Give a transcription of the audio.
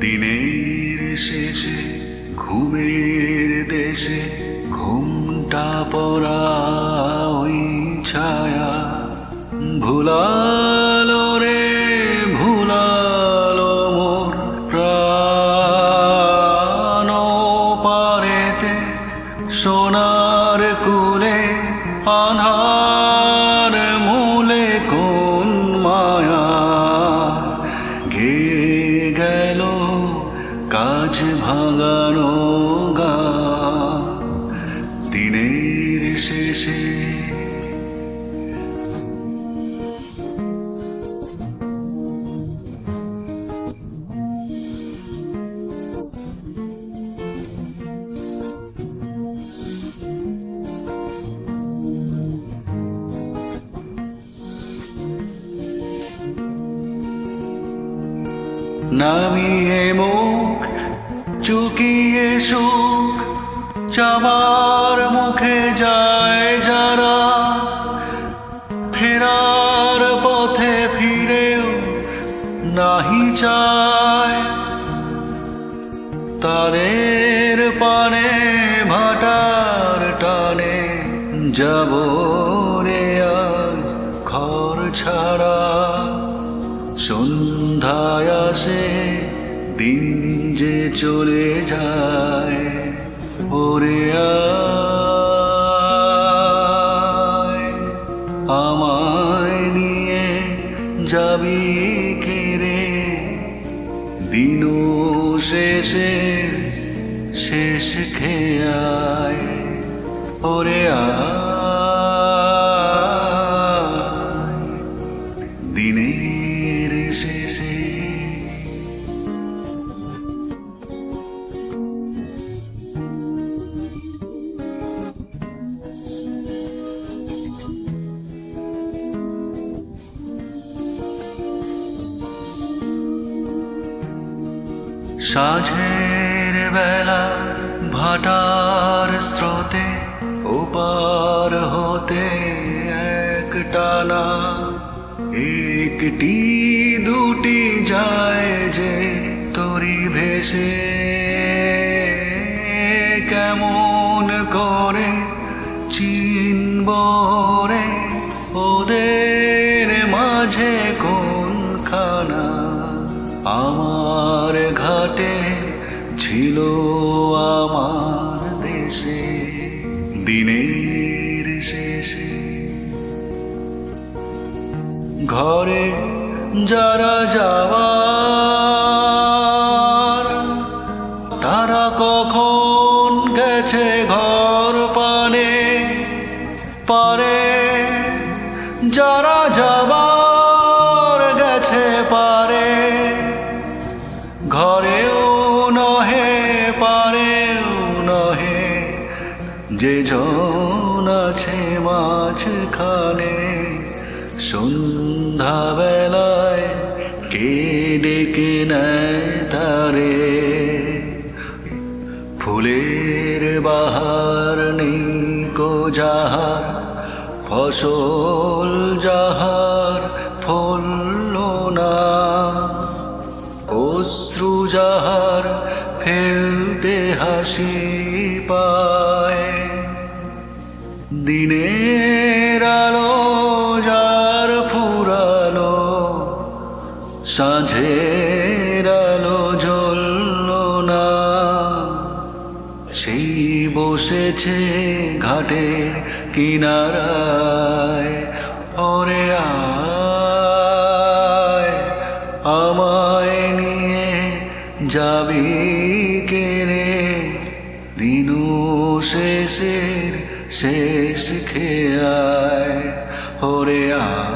দিনের শেষে ঘুমের দেশে ঘুমটা পড়া ওই ছায়া ভুলালো রে ভুলালো মোর প্রাণ পারেতে সোনার কুলে আধার মূলে কোন মায়া গেয়ে গেল কাজ ভাঙানো গা দিনের শেষে নামিয়ে মুখ চুকিয়ে সুখ চামার মুখে যায় যারা ফেরার পথে ফিরেও নাহি চায় তাদের পানে ভাটার টানে যাব রে আজ ঘর ছাড়া সন্ধ্যায় আসে দিন যে চলে যায় ওরে আয় আমায় নিয়ে যাবি কেরে দিন শেষের শেষ খেয়ায় ওরে আয় দিনের শেষে সাঁঝের বেলা ভাটার স্রোতে ওপার হতে এক টানা একটি দুটি যায় যে তরি ভেসে কেমন করে চিনব রে ওদের মাঝে কোনখানা আমার ঘাটে ছিল আমার দেশে দিনের শেষে ঘরে যারা যাওয়ার তারা কখন গেছে ঘর পানে পারে যারা যাবার গেছে পারে ঘরেও নহে পারেও নহে যে জন আছে মাঝখানে সন্ধ্যাবেলায় কে ডেকে নেয় তারে ফুলের বাহার নেই কো যাহার ফসল যাহার ফলল না অশ্রু যাহার ফেলতে হাসি পায় দিনের আলো যার ফুরালো সাঁঝের আলো জ্বলল না সেই বসেছে ঘাটের কিনারায় ওরে আয় আমায় নিয়ে যাবি কেরে দিন শেষের শেষ খেয়ায় ওরে আয়।